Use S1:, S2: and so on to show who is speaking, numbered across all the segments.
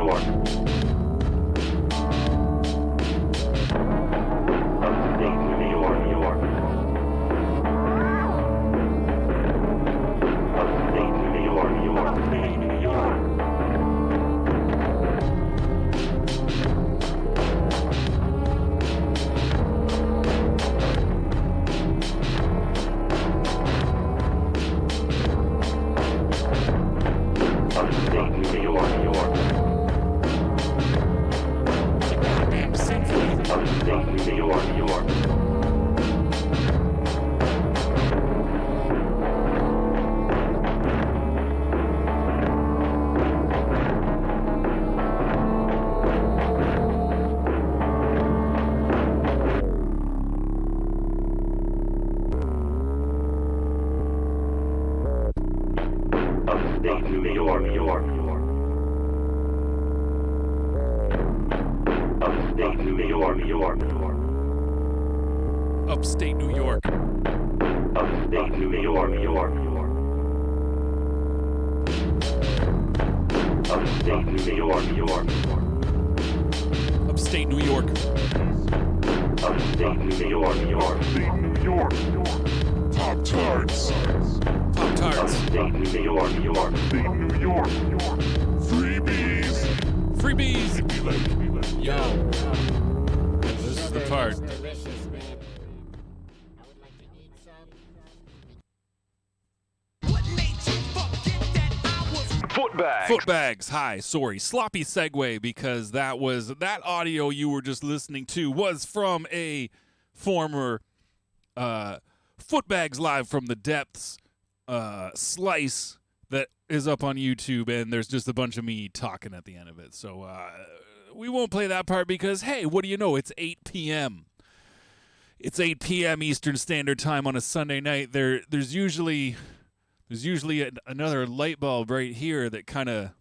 S1: York. Upstate New York, New York. Upstate New York, New York. Upstate New York. Upstate New York, New York. Upstate New York, New York. Upstate New York, New York, New York. Upstate New York, New York, New York.
S2: Upstate New York.
S1: Upstate New York, New York, New York. Upstate New York, New York, New York.
S2: Upstate New York.
S1: Upstate New York, New York.
S3: Upstate New York, New York. Pop Tarts.
S2: Pop Tarts.
S1: Upstate New York, New York.
S3: Upstate New York, New York. Freebies.
S2: Freebies.
S3: Manipulate.
S2: Yo. This is the part.
S3: Footbags.
S2: Footbags. Hi. Sorry. Sloppy segue because that audio you were just listening to was from a former Footbags Live from the Depths slice that is up on YouTube, and there's just a bunch of me talking at the end of it. So we won't play that part because, hey, what do you know? It's 8 p.m. It's 8 p.m. Eastern Standard Time on a Sunday night. There's usually another light bulb right here that kind of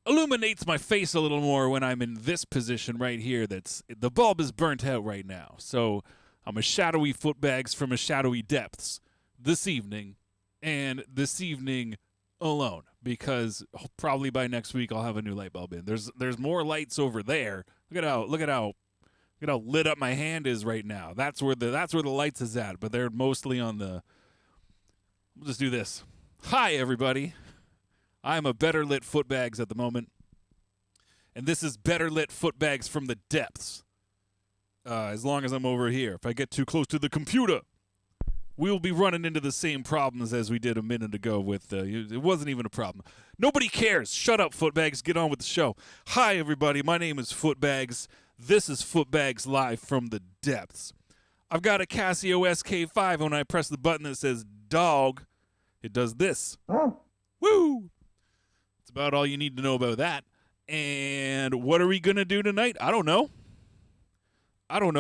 S2: illuminates my face a little more when I'm in this position right here. The bulb is burnt out right now. So I'm a shadowy Footbags from a shadowy depths this evening, and this evening alone, because probably by next week I'll have a new light bulb in. There's more lights over there. Look at how lit up my hand is right now. That's where the lights is at, but they're mostly on the. We'll just do this. Hi everybody. I'm a better lit Footbags at the moment, and this is better lit Footbags from the depths. As long as I'm over here. If I get too close to the computer, we'll be running into the same problems as we did a minute ago with, it wasn't even a problem. Nobody cares. Shut up, Footbags. Get on with the show. Hi, everybody. My name is Footbags. This is Footbags Live from the Depths. I've got a Casio SK5, and when I press the button that says dog, it does this. Woo! That's about all you need to know about that. And what are we going to do tonight? I don't know.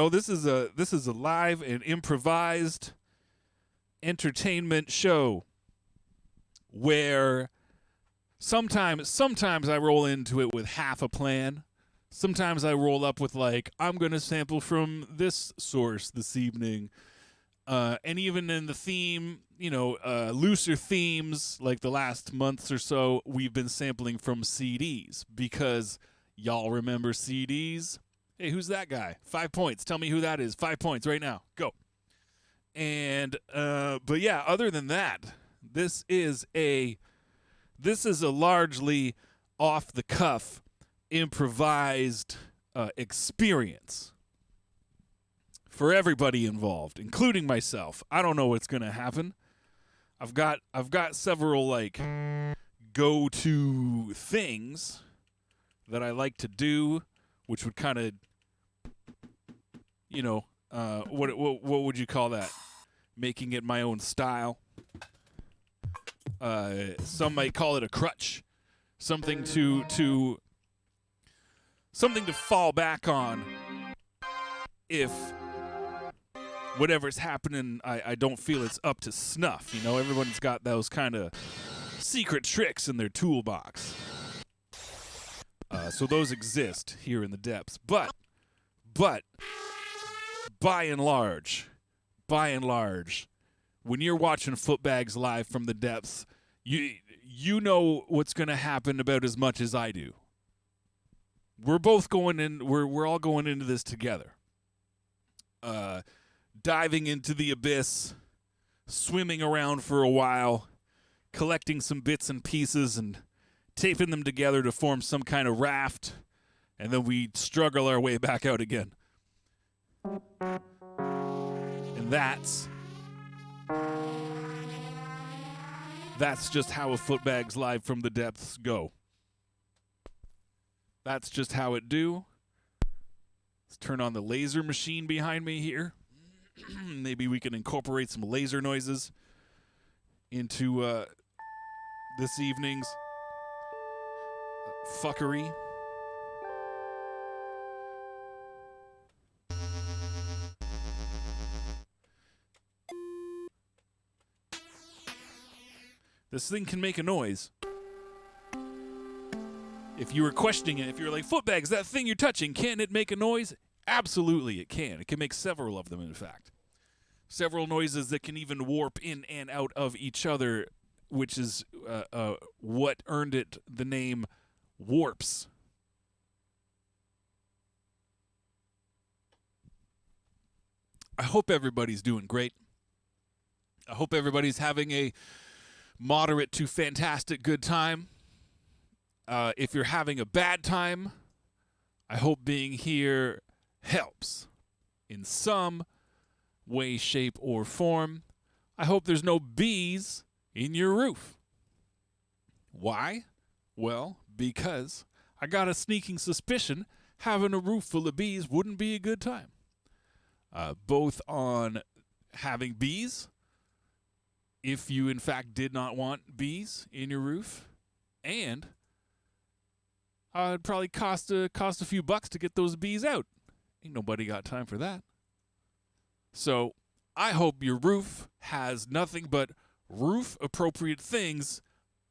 S2: This is a live and improvised entertainment show where sometimes I roll into it with half a plan. Sometimes I roll up with like, I'm going to sample from this source this evening. And even in the theme, looser themes like the last months or so, we've been sampling from CDs because y'all remember CDs? Hey, who's that guy? 5 points. Tell me who that is. 5 points right now. Go. And but yeah, other than that, this is a largely off the cuff, improvised experience for everybody involved, including myself. I don't know what's gonna happen. I've got several like go-to things that I like to do, which would kind of, what would you call that? Making it my own style. Some might call it a crutch, something to fall back on if whatever's happening, I don't feel it's up to snuff. Everyone's got those kind of secret tricks in their toolbox. So those exist here in the depths. But by and large, when you're watching Footbags Live from the depths, you know what's going to happen about as much as I do. we're both going in. We're all going into this together. Diving into the abyss, swimming around for a while, collecting some bits and pieces and taping them together to form some kind of raft, and then we struggle our way back out again. And that's just how a Footbags Live from the Depths go. That's just how it do. Let's turn on the laser machine behind me here. Maybe we can incorporate some laser noises into this evening's fuckery. This thing can make a noise. If you were questioning it, if you're like, Footbags, that thing you're touching, can it make a noise? Absolutely it can. It can make several of them, in fact. Several noises that can even warp in and out of each other, which is what earned it the name warps. I hope everybody's doing great. I hope everybody's having a moderate to fantastic good time. If you're having a bad time, I hope being here helps in some way, shape, or form. I hope there's no bees in your roof. Why? Well, because I got a sneaking suspicion having a roof full of bees wouldn't be a good time. Both on having bees, if you in fact did not want bees in your roof, and it'd probably cost a few bucks to get those bees out. Ain't nobody got time for that. So I hope your roof has nothing but roof-appropriate things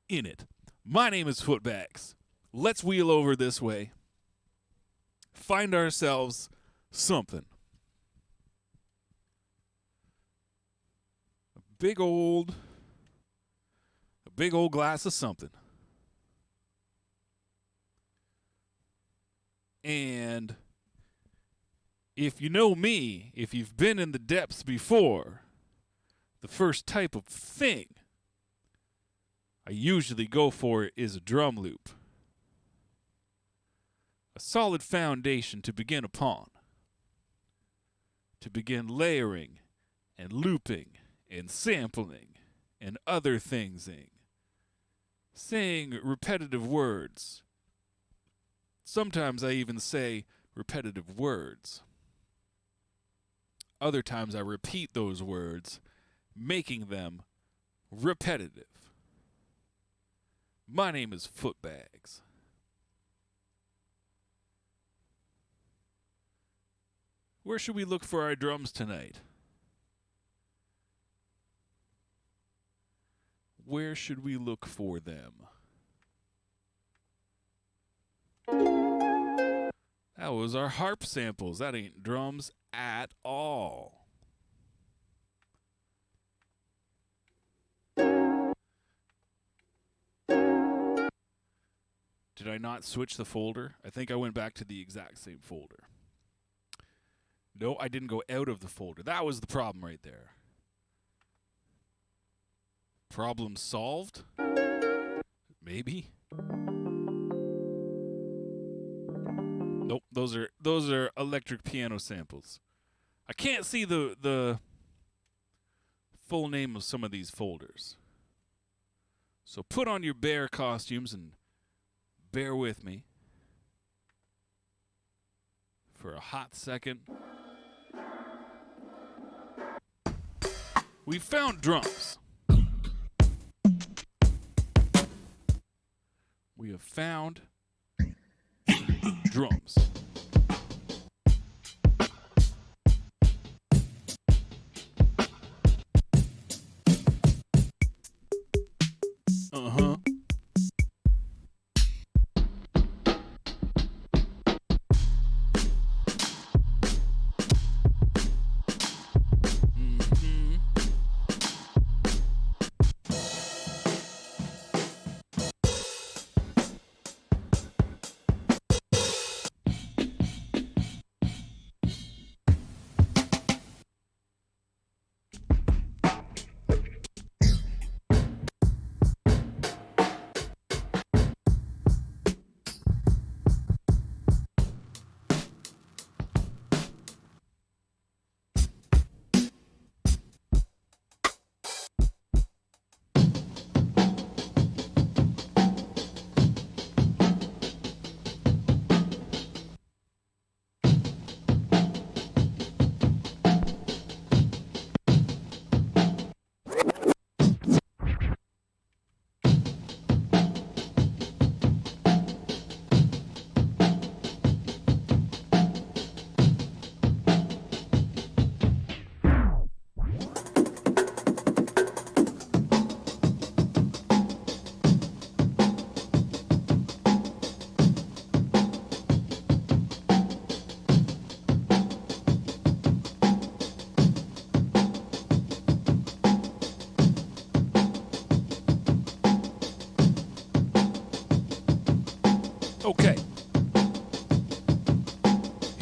S2: in it. My name is Footbags. Let's wheel over this way. Find ourselves something. A big old glass of something. And if you know me, if you've been in the depths before, the first type of thing I usually go for is a drum loop. A solid foundation to begin upon. To begin layering and looping and sampling and other thingsing. Saying repetitive words. Sometimes I even say repetitive words. Other times I repeat those words, making them repetitive. My name is Footbags. Where should we look for our drums tonight? Where should we look for them? That was our harp samples. That ain't drums at all. Did I not switch the folder? I think I went back to the exact same folder. No, I didn't go out of the folder. That was the problem right there. Problem solved? Maybe. Nope, those are electric piano samples. I can't see the full name of some of these folders. So put on your bear costumes and bear with me for a hot second. We found drums. We have found drums. Uh-huh.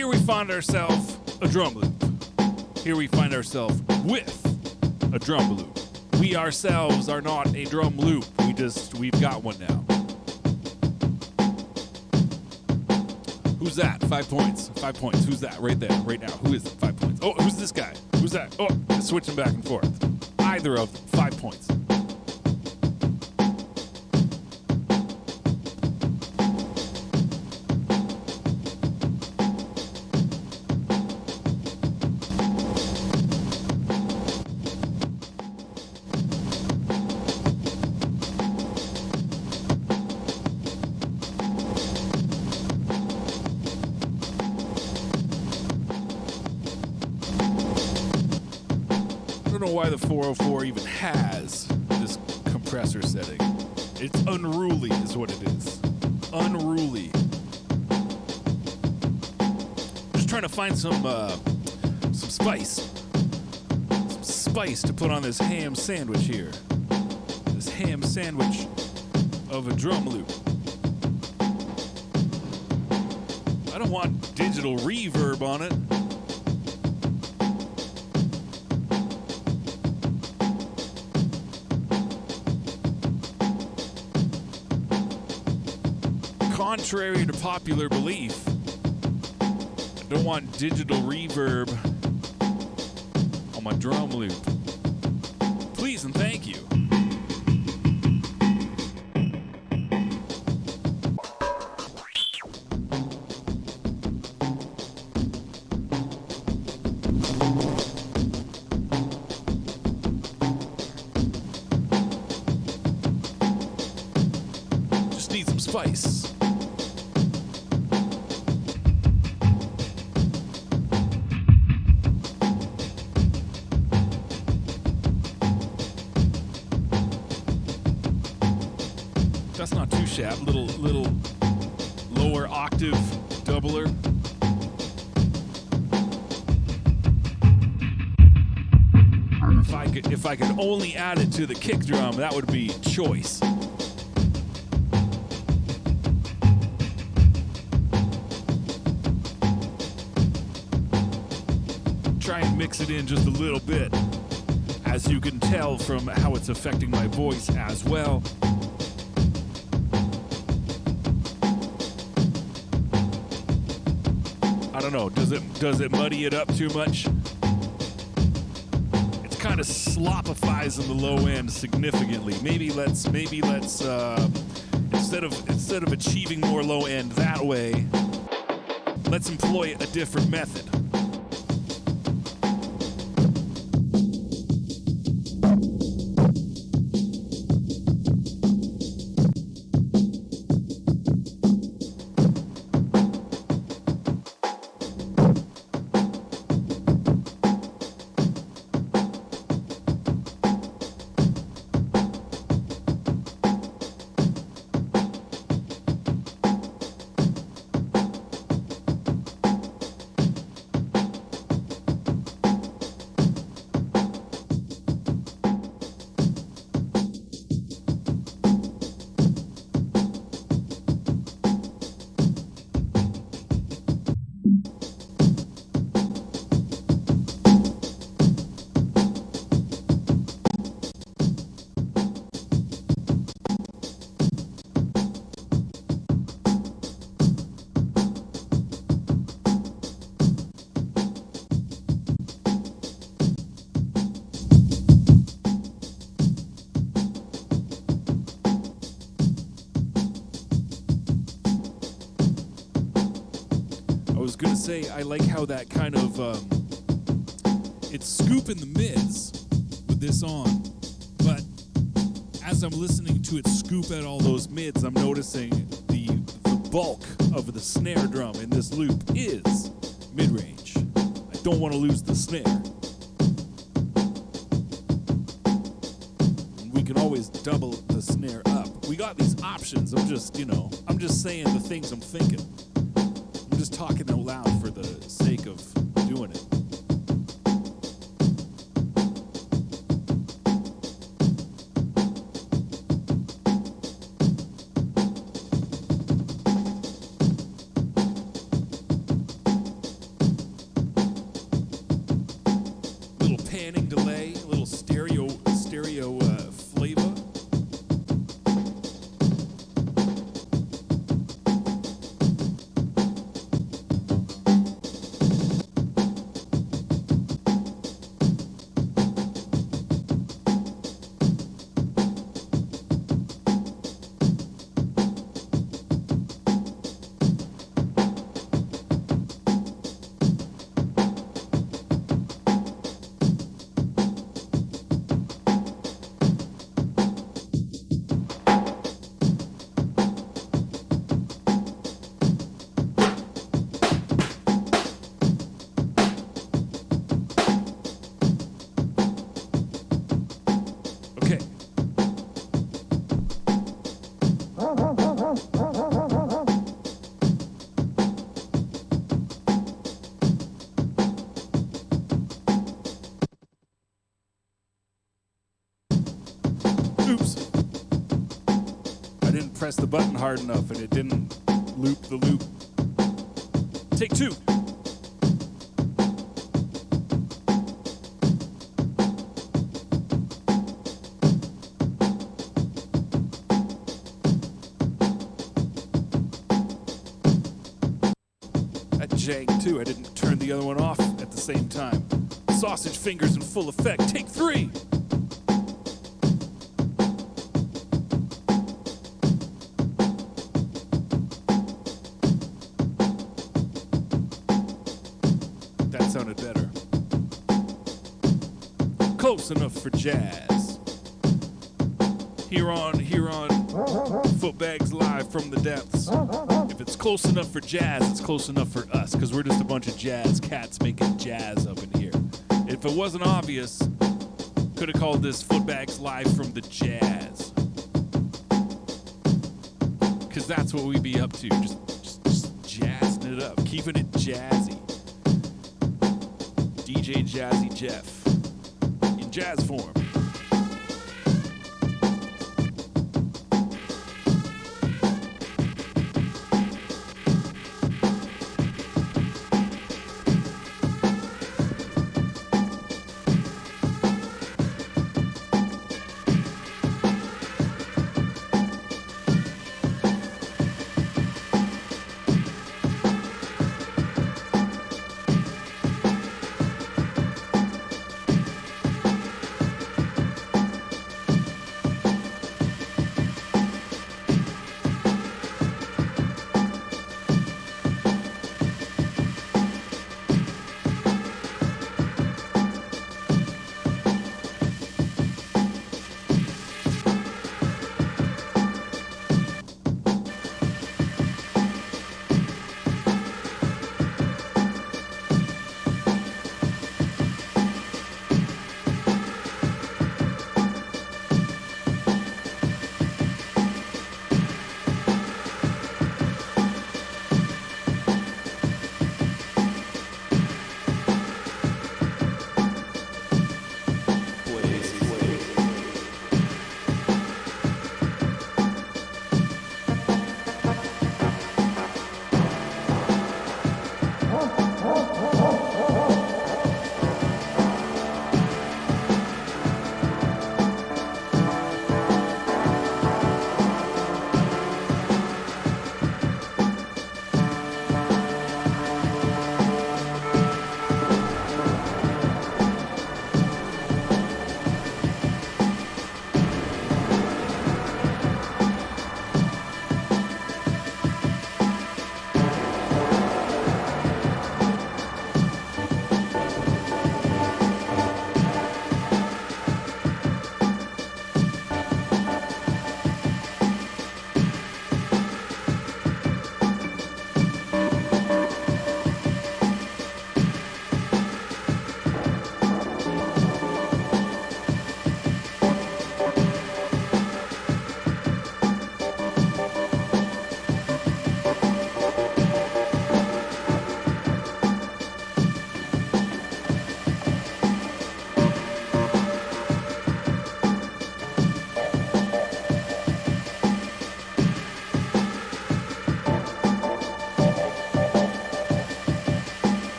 S2: Here we find ourselves a drum loop. Here we find ourselves with a drum loop. We ourselves are not a drum loop. We've got one now. Who's that? 5 points. 5 points. Who's that? Right there. Right now. Who is it? 5 points. Oh, who's this guy? Who's that? Oh, it's switching back and forth. Either of them. 5 points. I don't know why the 404 even has this compressor setting. It's unruly is what it is. Unruly. Just trying to find some spice. Some spice to put on this ham sandwich here. This ham sandwich of a drum loop. I don't want digital reverb on it. Contrary to popular belief, I don't want digital reverb on my drum loop. Please and thank you. Just need some spice. That's not too shabby. Little lower octave doubler. If I could only add it to the kick drum, that would be choice. Try and mix it in just a little bit, as you can tell from how it's affecting my voice as well. I don't know. Does it muddy it up too much? It's kind of slopifies in the low end significantly. Maybe let's instead of achieving more low end that way, let's employ a different method. Gonna say I like how that kind of it's scooping the mids with this on, but as I'm listening to it scoop at all those mids, I'm noticing the bulk of the snare drum in this loop is mid-range. I don't want to lose the snare. We can always double the snare up. We got these options. I'm just saying the things I'm thinking. Just talking out loud for the sake of doing it. panning delay, a little stereo flavor. Okay. Oops. I didn't press the button hard enough and it didn't loop the loop. Take two. That jank too. I didn't turn the other one off at the same time. Sausage fingers in full effect. Take three. That sounded better. Close enough for jazz. Here on Footbags live from the depths. If it's close enough for jazz, it's close enough for us, because we're just a bunch of jazz cats making jazz up in here. If it wasn't obvious, could have called this Footbags live from the jazz. Because that's what we be up to, just jazzing it up, keeping it jazzy. DJ Jazzy Jeff in jazz form.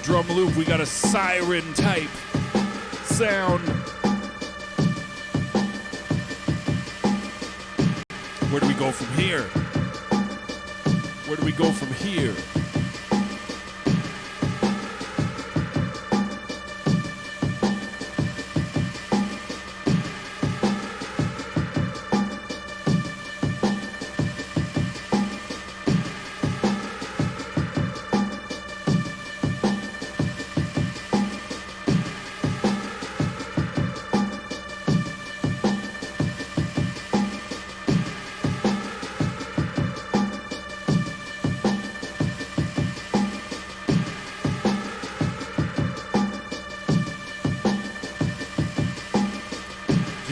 S2: drum loop, we got a siren type sound. Where do we go from here? Where do we go from here?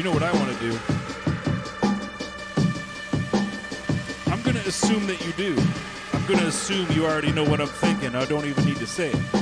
S2: You know what I want to do? I'm going to assume that you do. I'm going to assume you already know what I'm thinking. I don't even need to say it.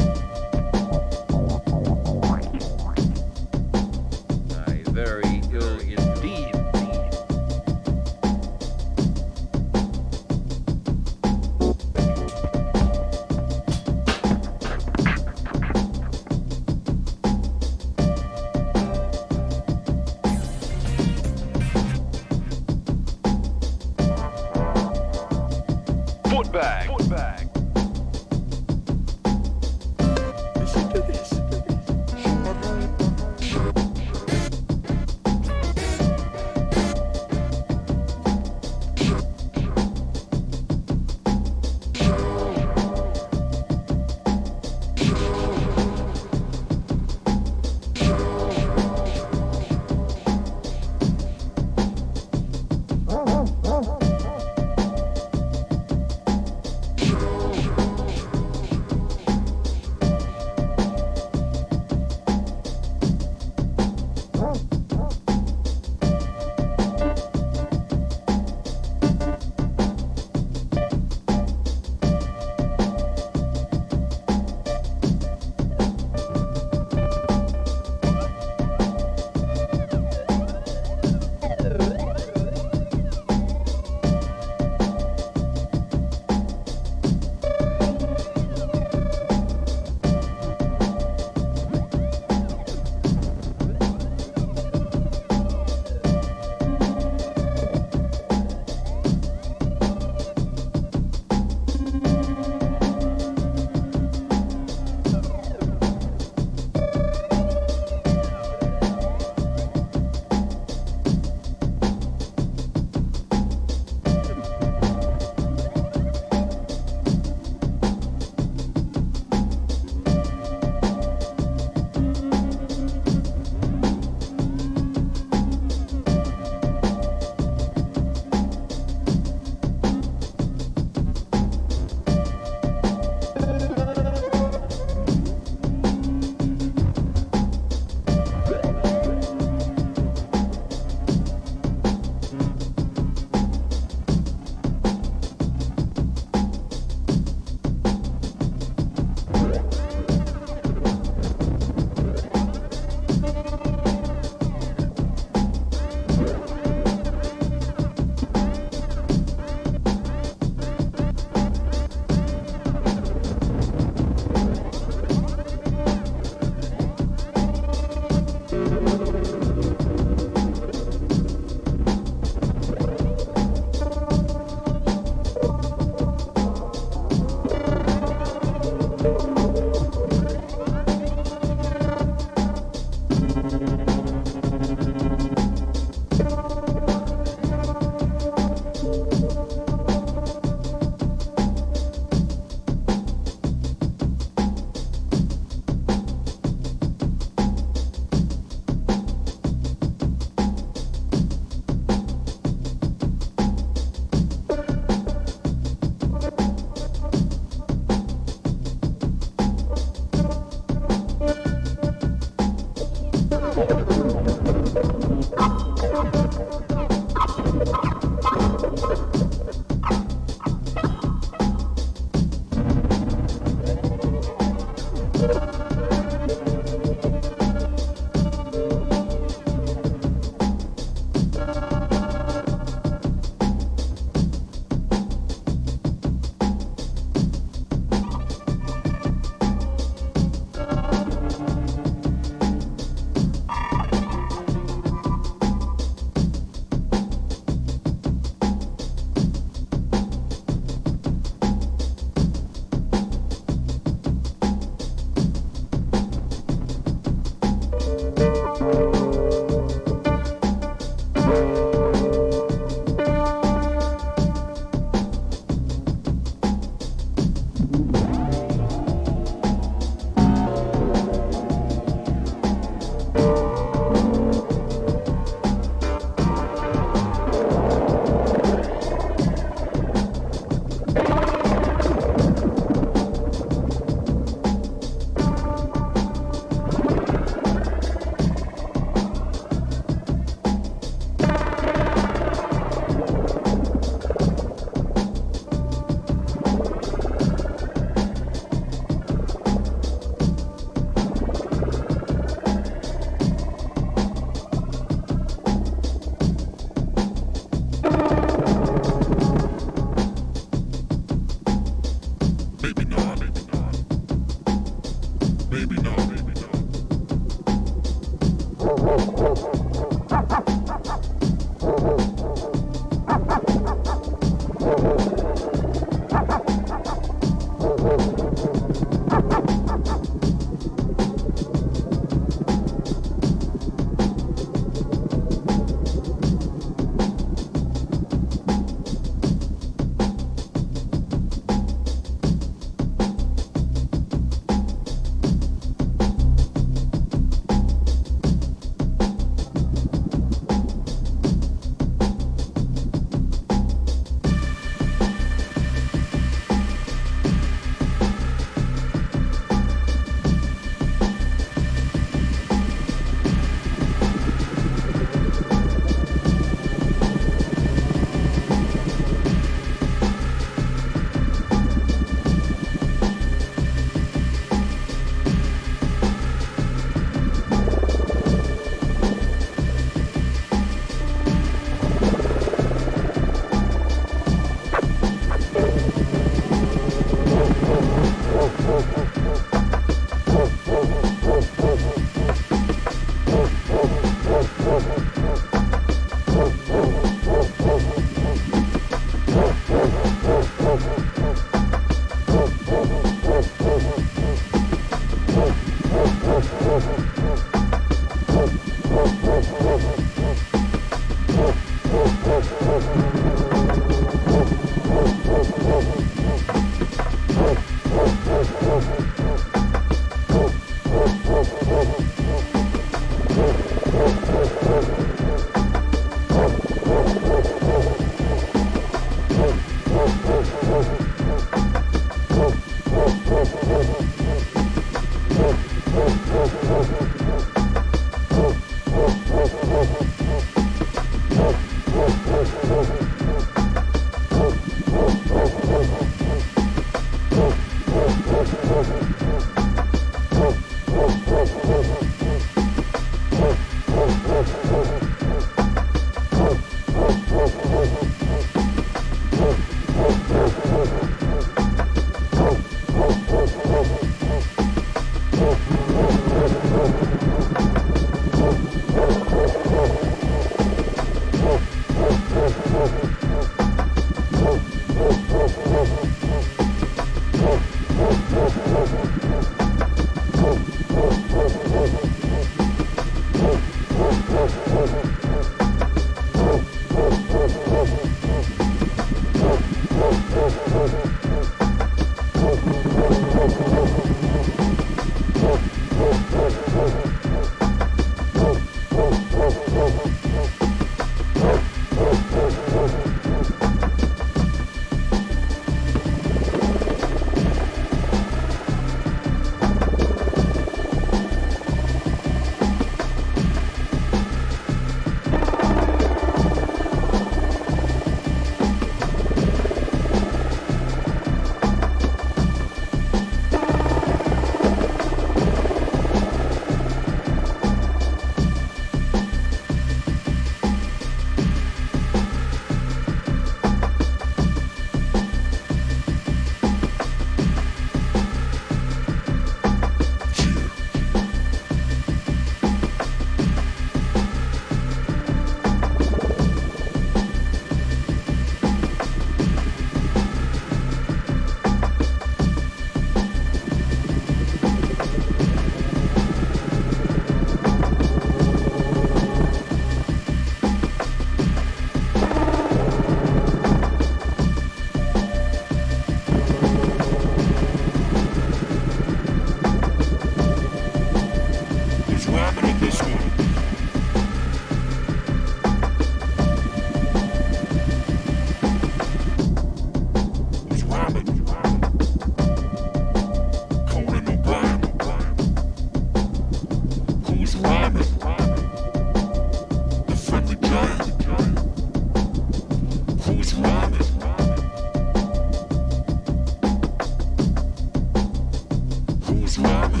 S3: Who's rhyming?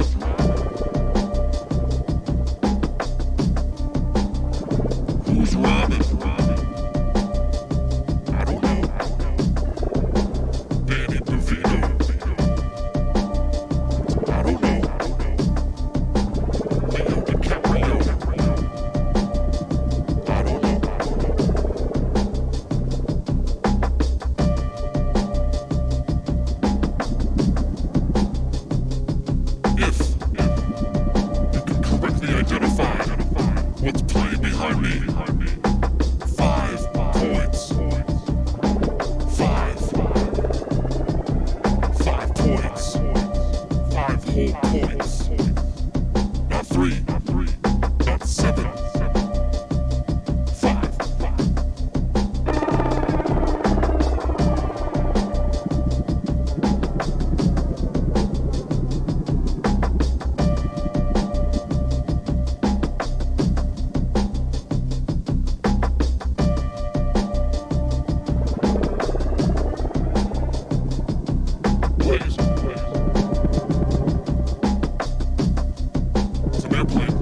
S3: Who's rhyming? I don't know. Danny DeVito. I don't know. Leo DiCaprio. I don't know. If you can correctly identify what's playing behind me, 5 points. 5 points. 5 whole points. Not 3, not 7. 5. Please. It's an airplane.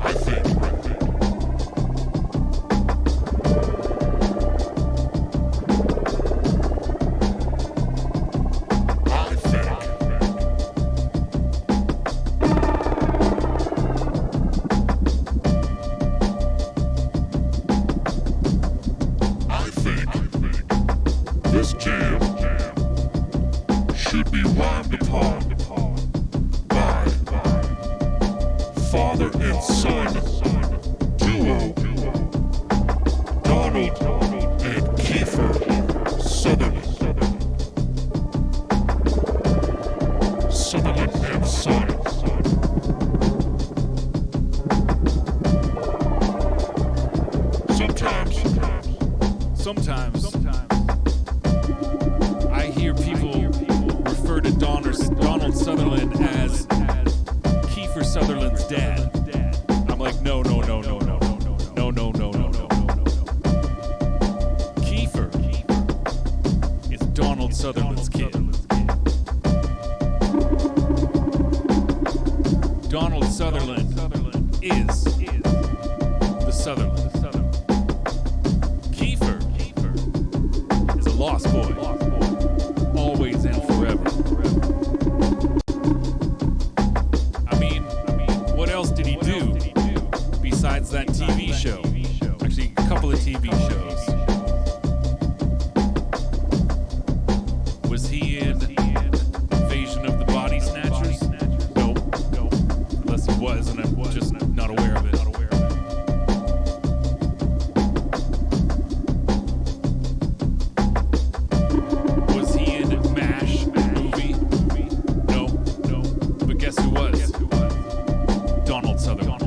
S3: I think. I think this jam should be rhymed upon by father and son duo Donald and Kiefer Sutherland. Sutherland and Son.
S2: Sometimes I hear people refer to Donald Sutherland as Kiefer Sutherland's dad. I'm like, no. Kiefer is Donald Sutherland's kid. Donald Sutherland is the Sutherland. Kiefer is a lost boy, always and forever. I mean, what else did he do besides that TV show? Actually, a couple of TV shows. Was he in Invasion of the Body Snatchers? No. Unless he was, and I'm just not aware of it. Was he in MASH movie? No. But guess who was? Donald Sutherland.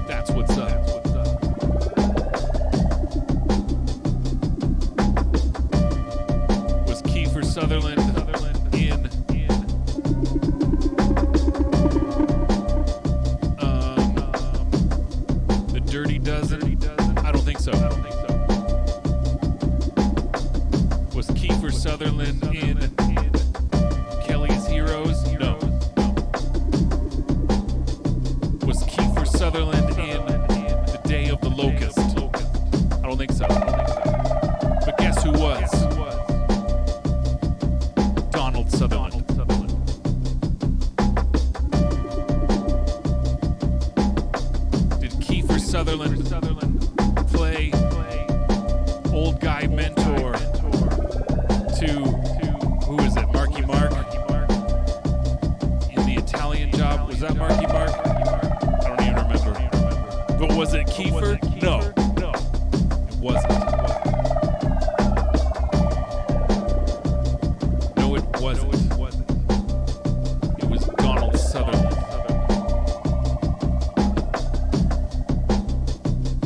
S2: That's what's up. Was Kiefer Sutherland in The Dirty Dozen? I don't think so. Was Kiefer Sutherland in Kelly's Heroes? No. Was Kiefer Sutherland in The Day of the Locust? I don't think so. But guess who was? Donald Sutherland. Did Kiefer Sutherland play old guy mentor to, who is it, Marky Mark? In The Italian Job? Was that Marky Mark? I don't even remember. But was it Kiefer? No. It wasn't. No, it wasn't. It was Donald Sutherland.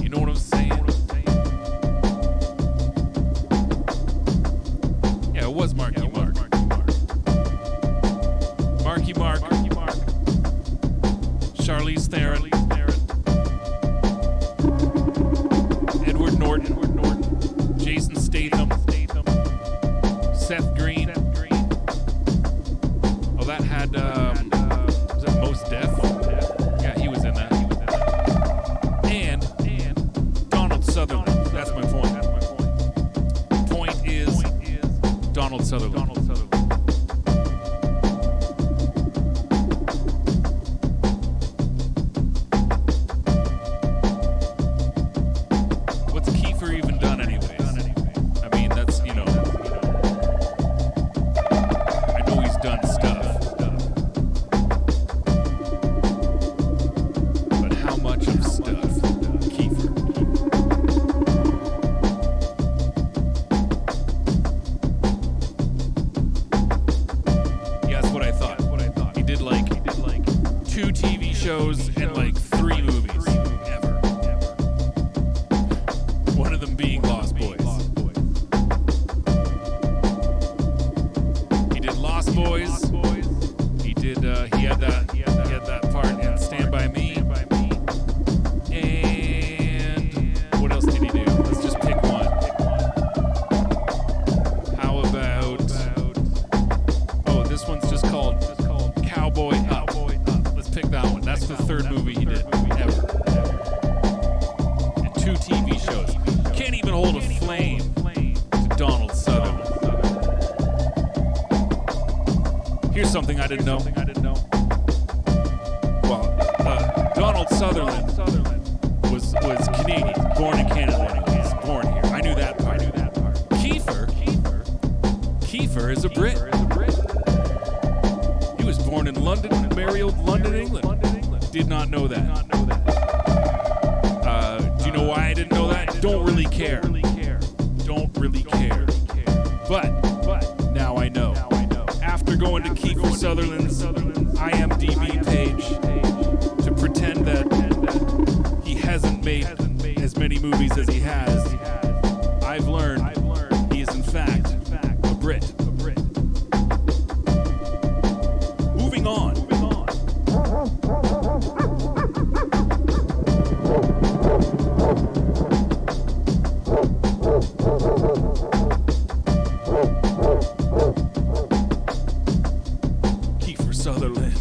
S2: You know what I'm saying? Yeah, it was Marky Mark. Marky Mark. Charlize Theron. Theron, Edward Norton, Jason Statham, Seth Green. Oh, that had was it Most Def? Yeah, he was in that. And Donald Sutherland. That's my point. Point is Donald Sutherland. What's Kiefer even done anyways? I mean, that's, you know, I know he's done stuff. But how much of stuff? Kiefer. Yeah, that's what I thought. He did like 2 TV shows and like 3 movies ever. One of them being Lost Boys. He did Lost Boys. He did. He had that part in Stand By Me. And what else did he do? Let's just pick one. How about? Oh, this one's just called Cowboy Up. Let's pick that one. That's the 3rd movie he did ever. And 2 TV shows. Can't even hold a flame to Donald Sutherland. Here's something I didn't know. Well, Donald Sutherland was Canadian, born in Canada anyways, born here. I knew that part. Kiefer is a Brit. He was born in London, married London, England. Did not know that. Do you know why I didn't know that? Don't really care. Don't really care. But now I know. After going to Kiefer Sutherland's IMDb page to pretend that he hasn't made as many movies as he has, I've learned he is in fact a Brit. Moving on. Kiefer Sutherland.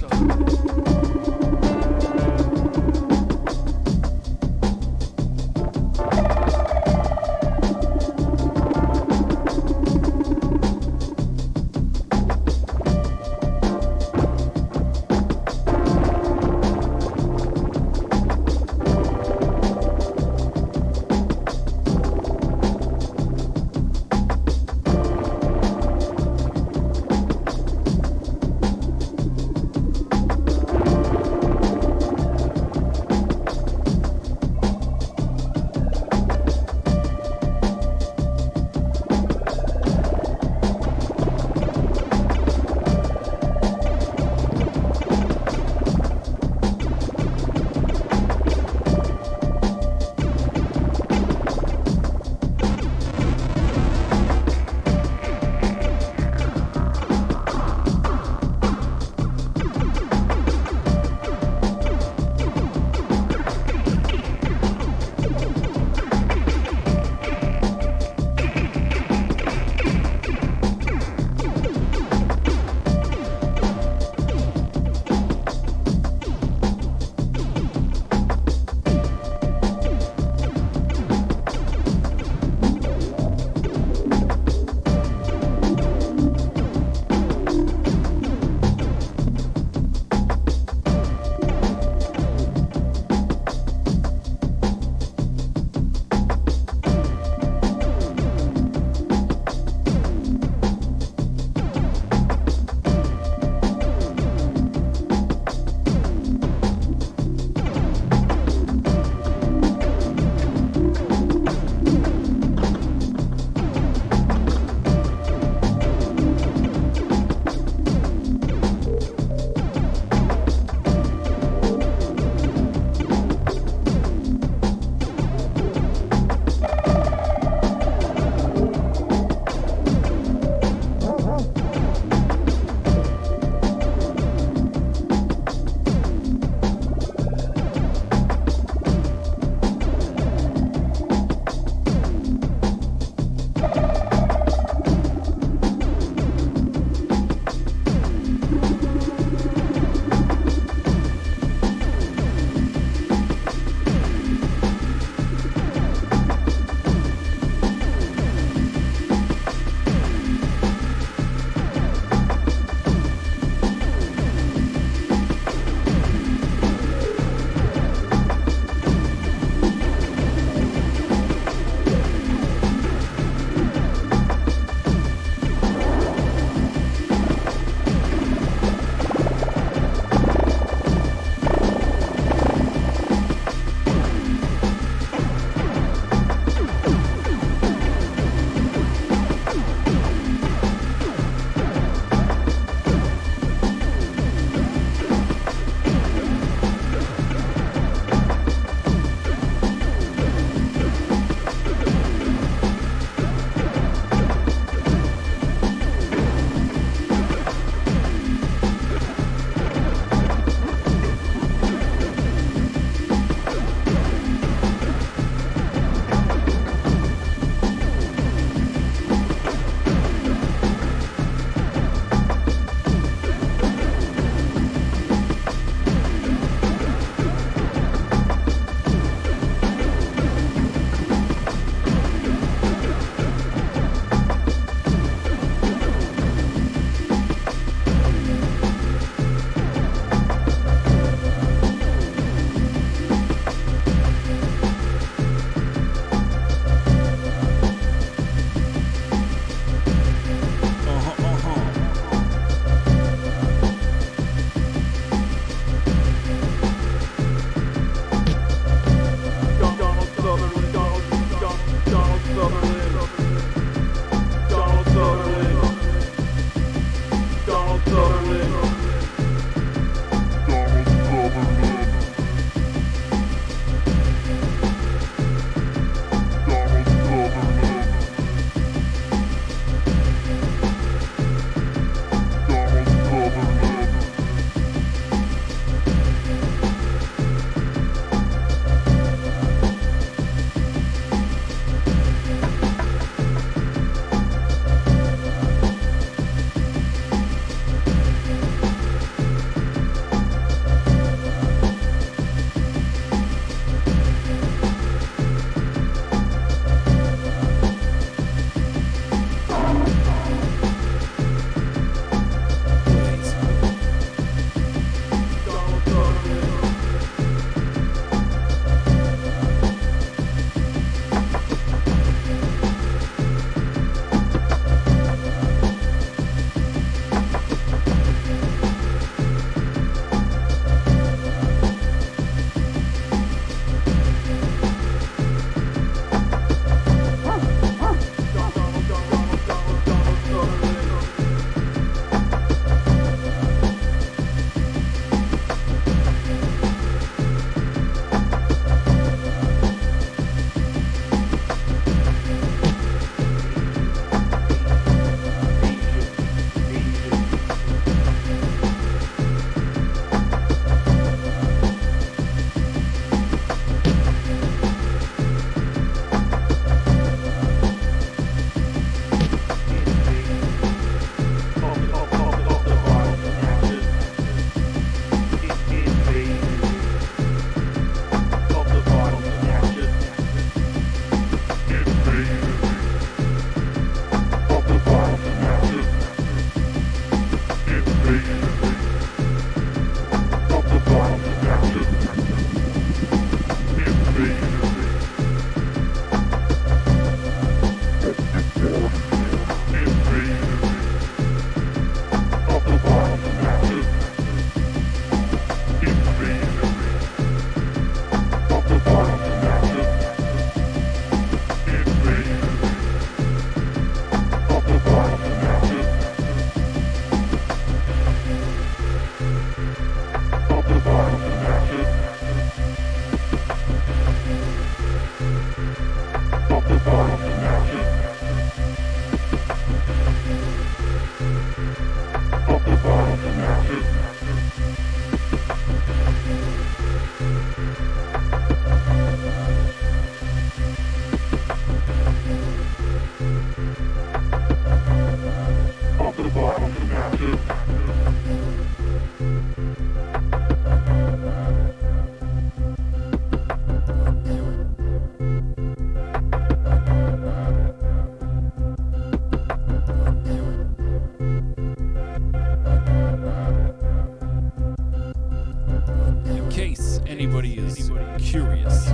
S2: anybody is curious,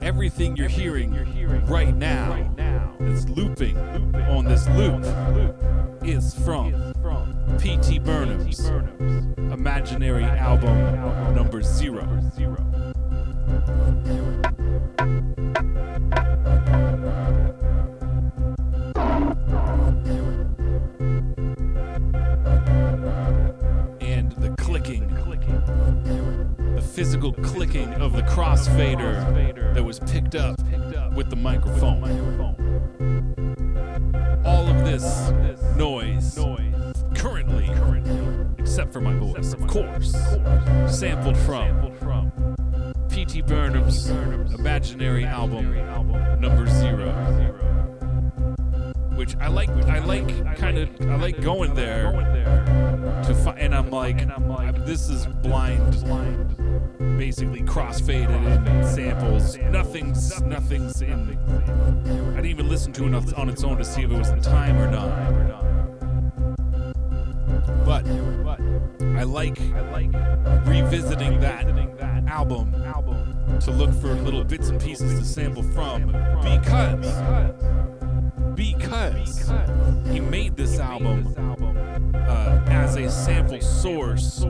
S2: everything you're hearing right now that's looping on this loop is from P.T. Burnham's Imaginary Album number 0. And the clicking, the physical clicking of the crossfader that was picked up with the microphone. All of this noise currently, except for my voice, of course, sampled from P.T. Burnham's Imaginary Album number 0, which I like going there to find, and I'm like, this is blind, basically crossfaded in samples. Nothing's in. I didn't even listen to it on its own to see if it was in time or not. But I like revisiting that album to look for little bits and pieces to sample from, because he made this album as a sample source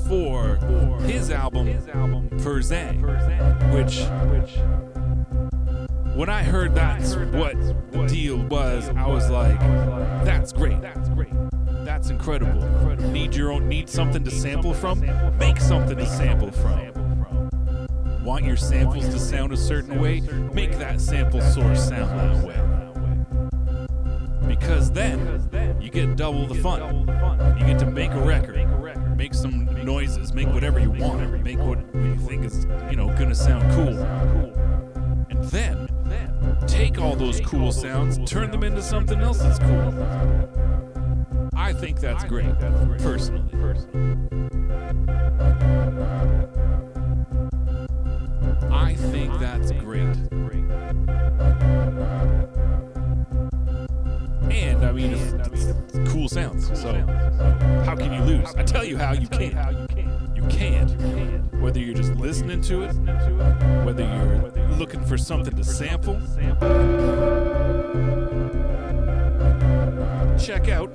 S2: for his album Per Zang, which when I heard that's what the deal was, I was like, that's great. That's incredible. Need something to sample from? Make something to sample from. Want your samples to sound a certain way? Make that sample source sound that way. Because then you get double the fun. You get to make a record, make some noises, make whatever you want, make what you think is, gonna sound cool. And then take all those cool sounds, turn them into something else that's cool. I think that's great, personally. I think that's great. And I mean, it's cool sounds. So how can you lose? I tell you how you can't. You can't. Whether you're just listening to it, whether you're looking for something to sample. Check out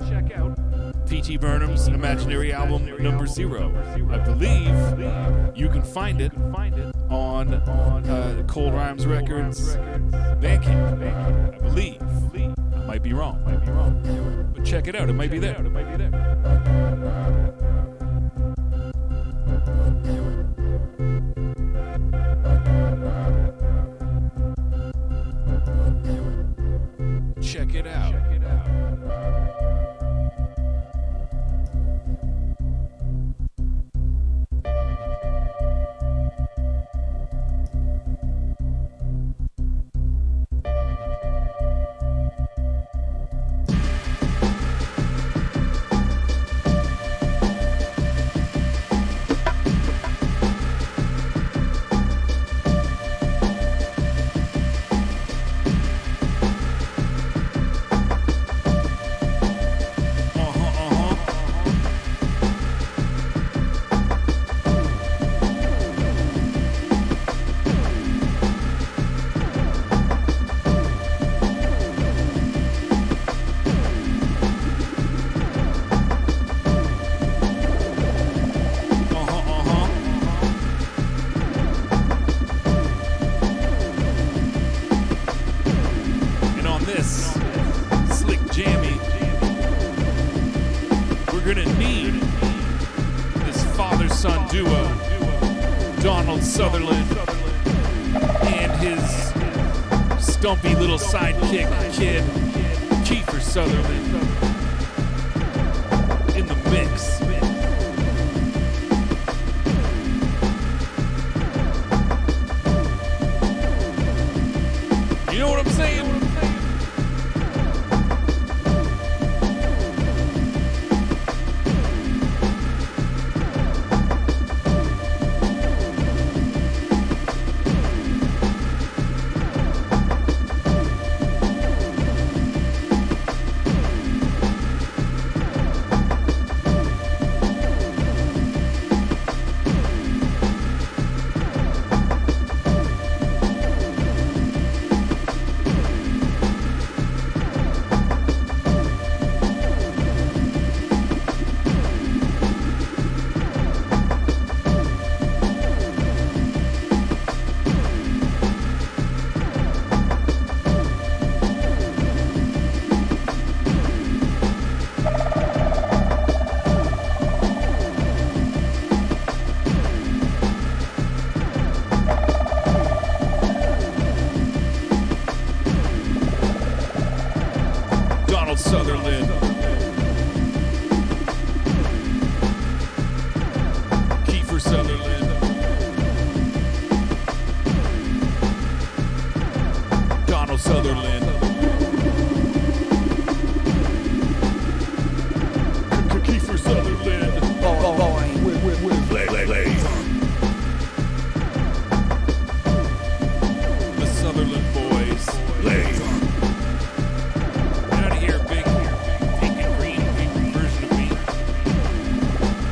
S2: P.T. Burnham's Imaginary Album number 0. I believe you can find it on Cold Rhymes Records Bandcamp. I believe. I might be wrong. But check it out. It might be there. Check it out. Stumpy little sidekick kid, Kiefer Sutherland, in the mix. You know what I'm saying? Sutherland. Kiefer Sutherland. The Sutherland boys. Get out of here, big pink and green version of me.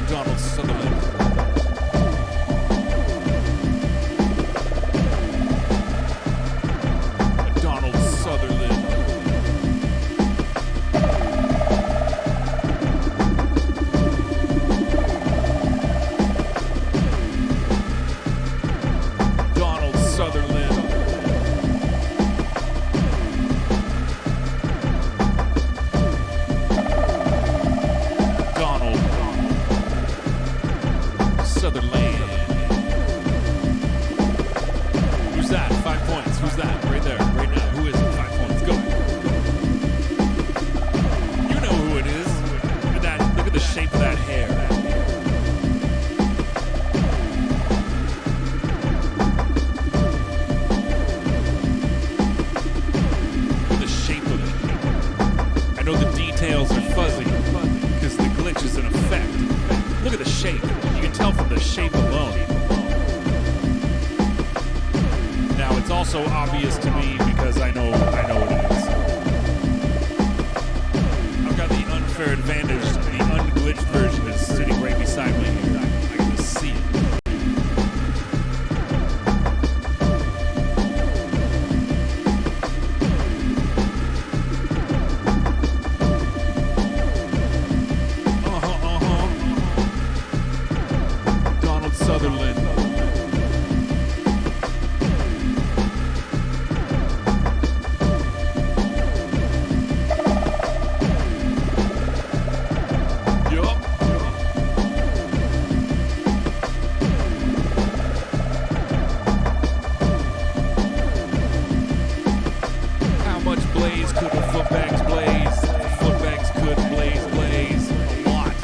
S2: Donald Sutherland. Donald Sutherland. Donald Sutherland. Donald Sutherland. Who's that? 5 points. Who's that? Right there. Right now. Who is it? 5 points. Go. You know who it is. Look at that. Look at the shape of that hair. Look at the shape of it. I know the details are fuzzy because the glitch is in effect. Look at the shape. You can tell from the shape alone. Now it's also obvious to me because I know what it is. I've got the unfair advantage. The unglitched version is sitting right beside me here. I can just see it. Donald Sutherland. Yup. How much blaze could the Footbags blaze? The Footbags could blaze. A lot.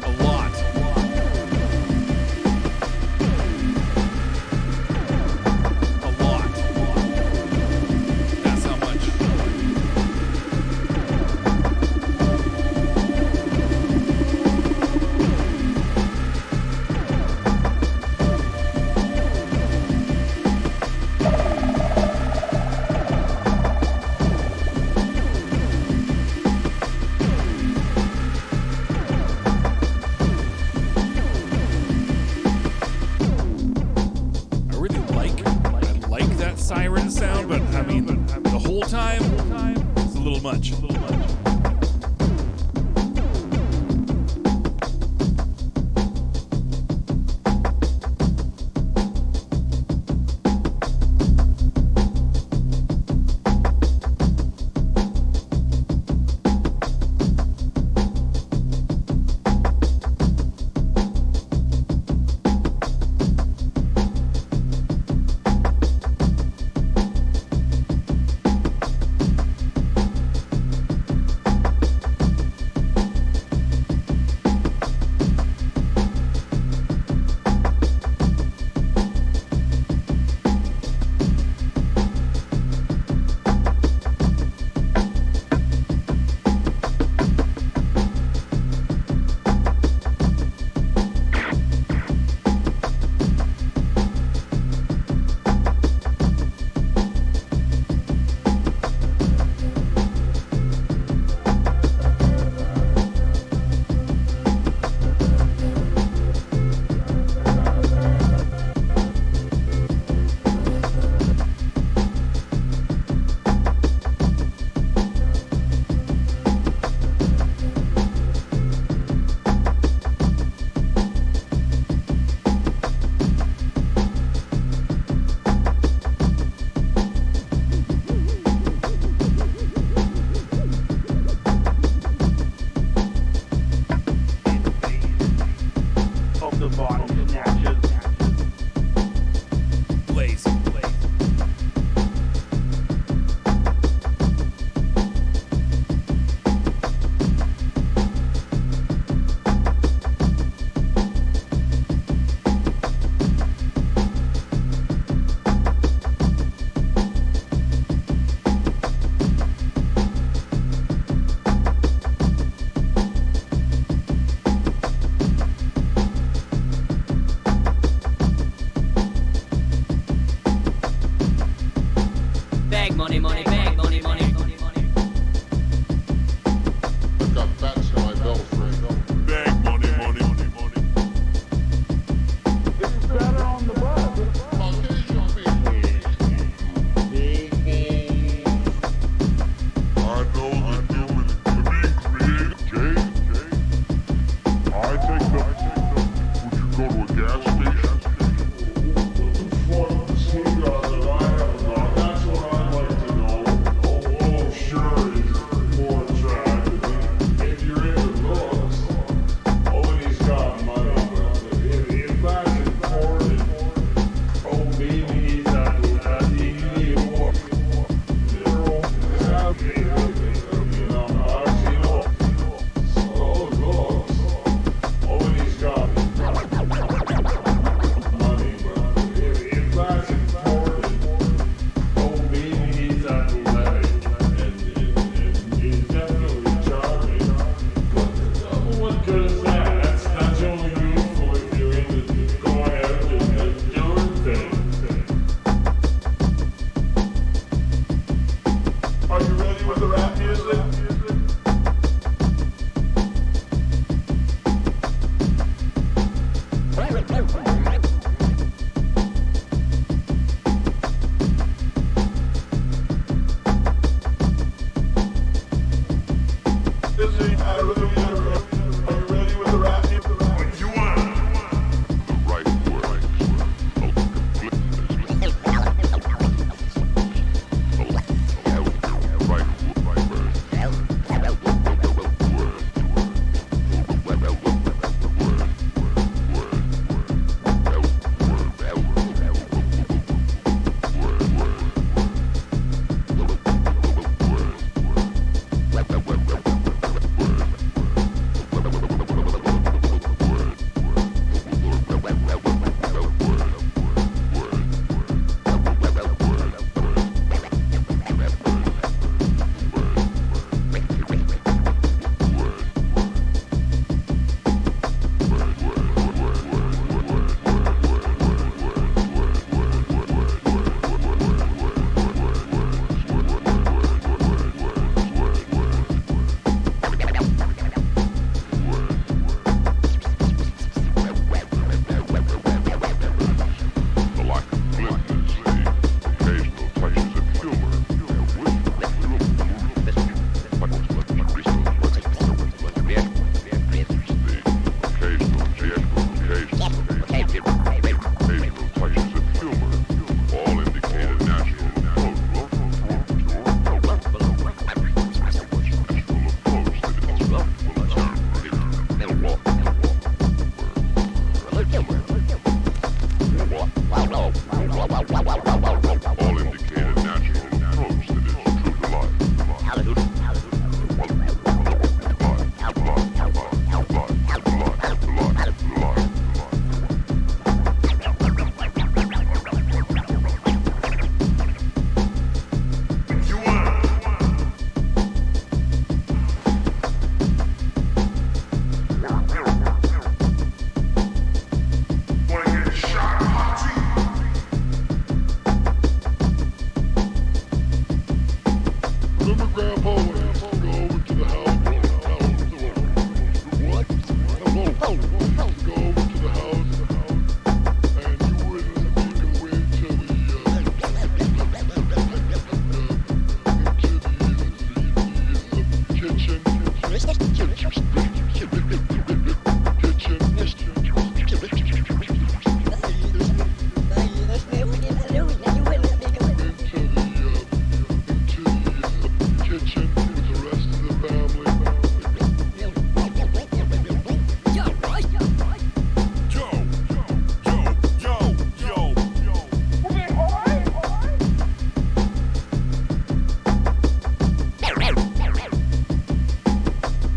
S2: A lot. A lot. That's how much. I like that siren sound, but I mean, the whole time, it's a little much.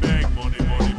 S3: Bag money, money.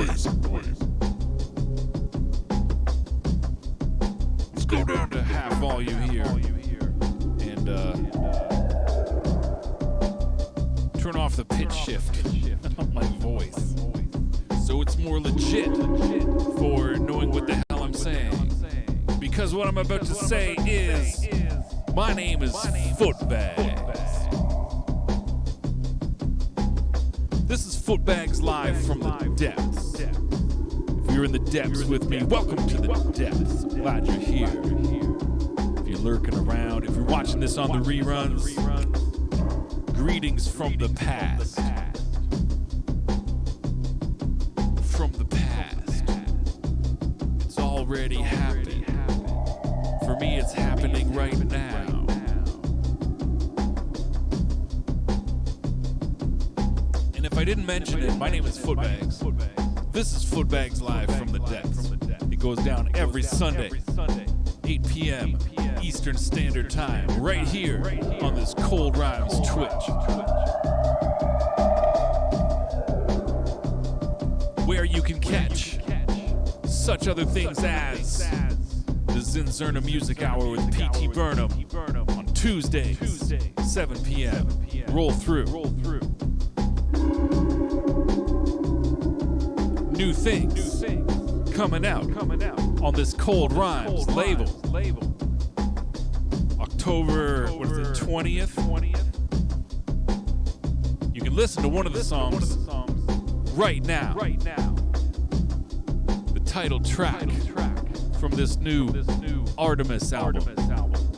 S3: noise.
S2: Let's go down to half volume here and turn off the pitch shift on my voice so it's more legit for knowing what the hell I'm saying. Because what I'm about to say is, my name is Footbags. This is Footbags live from the depths. If you're in the depths with me, welcome to the depths. Glad you're here. If you're lurking around, if you're watching this on the reruns, greetings from the past. From the past. It's already happened. For me, it's happening right now. And if I didn't mention it, my name is Footbags. This is Footbags live from the depths. It goes down every Sunday, 8 p.m. Eastern Standard Time, right here on this Cold Rhymes Twitch. Where you can catch such other things as the Zinzerna Music Hour with P.T. Burnham on Tuesdays, 7 p.m. Roll through. New things coming out on this Cold Rhymes label. October, 20th? You can listen to one of the songs right now. The title track from this new Artemis album.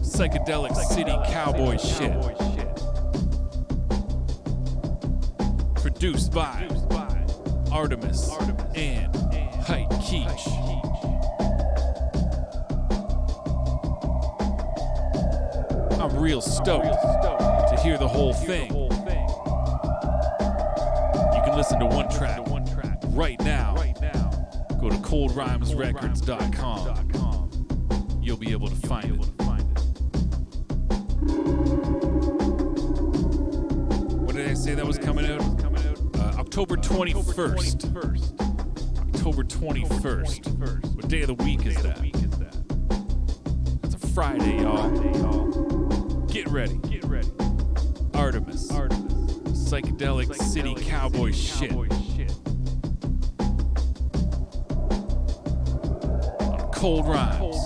S2: Psychedelic City Cowboy shit. Produced by Artemis and Height Keach. I'm real stoked to hear the whole thing. You can listen to one track right now. Go to coldrhymesrecords.com. You'll be able to find it. When did I say that was coming out? October 21st. October 21st. What day of the week is that? That's a Friday, y'all. Get ready. Artemis. Psychedelic City Cowboy shit. On Cold Rhymes.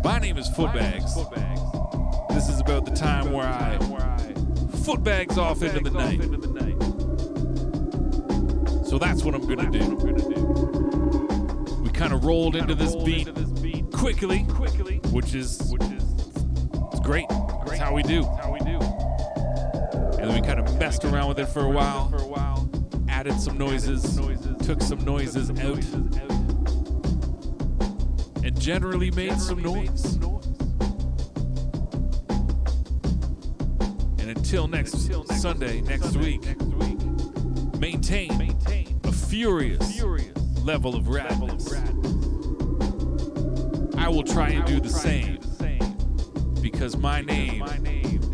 S2: My name is Footbags. This is about the time where I footbags off into the night. So that's what I'm gonna do. We kind of rolled into this beat quickly, which is it's great. That's how we do. And then we kind of messed around with it for a while, added some noises, took some noises out, and generally made some noise. And until next Sunday, next week, maintain a furious level of radness. I will try and do the same, because my name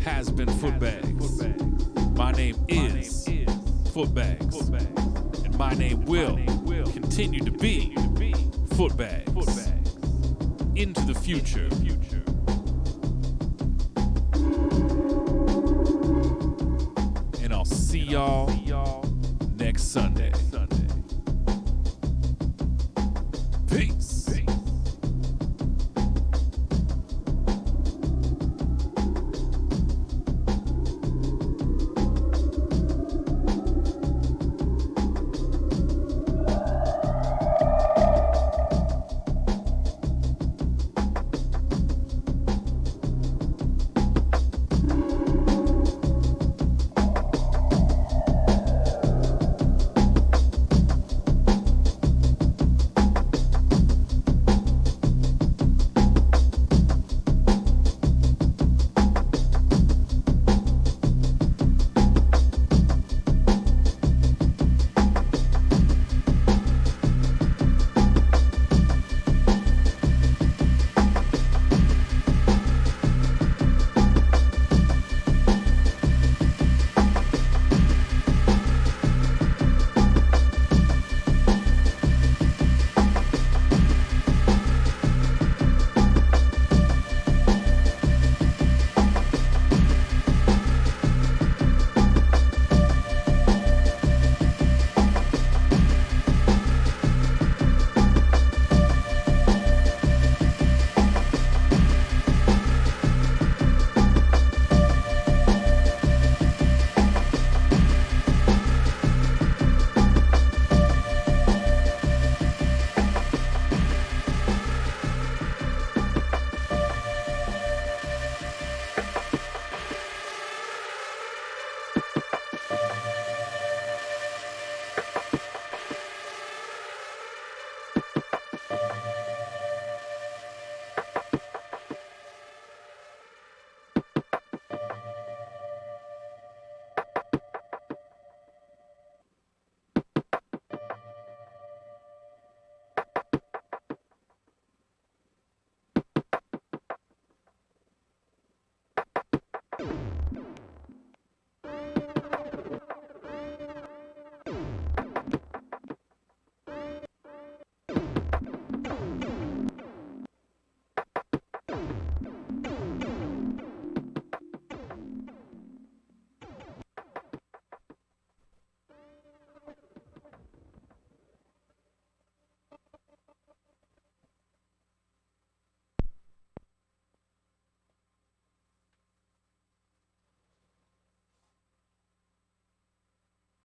S2: has been Footbags. My name is Footbags, and my name will continue to be Footbags into the future. And I'll see y'all next Sunday.